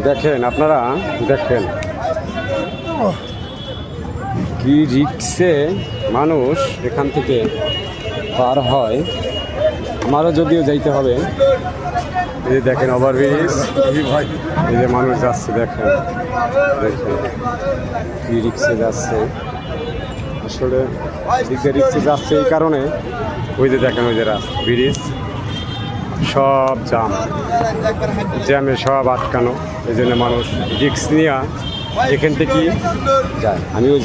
দেখেন আপনারা, দেখেন কি রিক্সে মানুষ এখান থেকে পার হয়। আমারও যদিও যাইতে হবে। এই যে দেখেন ওভারব্রিজ, এই যে মানুষ যাচ্ছে, দেখেন দেখেন কি রিক্সে যাচ্ছে। আসলে দিকে রিক্সে যাচ্ছে এই কারণে, ওই যে দেখেন ওই যে ব্রিজ সব জ্যামে সব আটকানো। এই জন্য মানুষ রিক্স নিয়ে এখান থেকে যায়। আমিও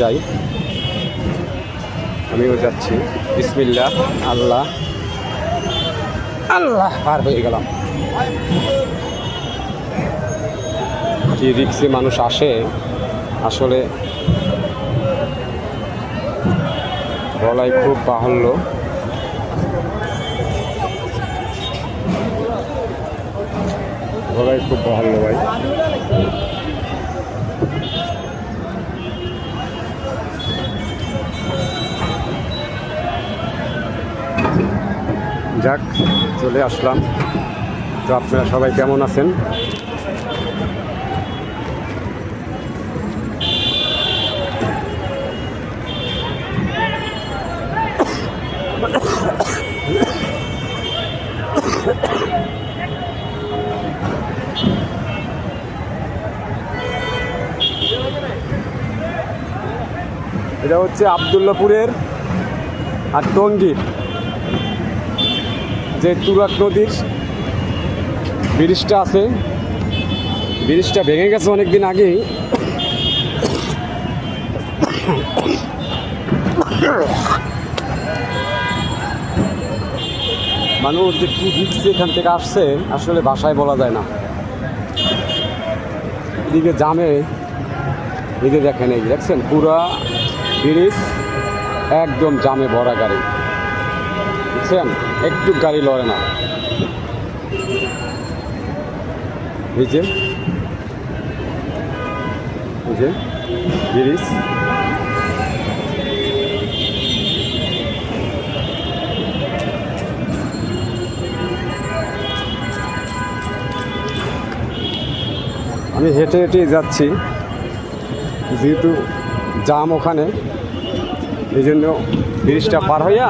যাচ্ছি। বিসমিল্লাহ, আল্লাহ আল্লাহ, পার হয়ে গেলাম। কি রিক্সে মানুষ আসে, আসলে বলাই খুব বাহুল্য। বলাই খুব বাহুল্য ভাই। যাক, চলে আসলাম। তো আপনারা সবাই কেমন আছেন? এটা হচ্ছে আবদুল্লাপুরের আর টঙ্গীর যে তুরাগ নদীর ব্রিজটা আছে। ব্রিজটা ভেঙে গেছে অনেক দিন আগেই। মানুষ যে কি রিক্সে এখান থেকে আসছে, আসলে ভাষায় বলা যায় না। এদিকে জামে, এদিকে দেখেন, এই দেখছেন পুরা ব্রিজ একদম জামে ভরা গাড়ি, বুঝছেন? একটু গাড়ি লড়ে না। এই যে ব্রিজ, আমি হেঁটে যাচ্ছি, যেহেতু জাম ওখানে, এই জন্য ব্রিজটা পার হইয়া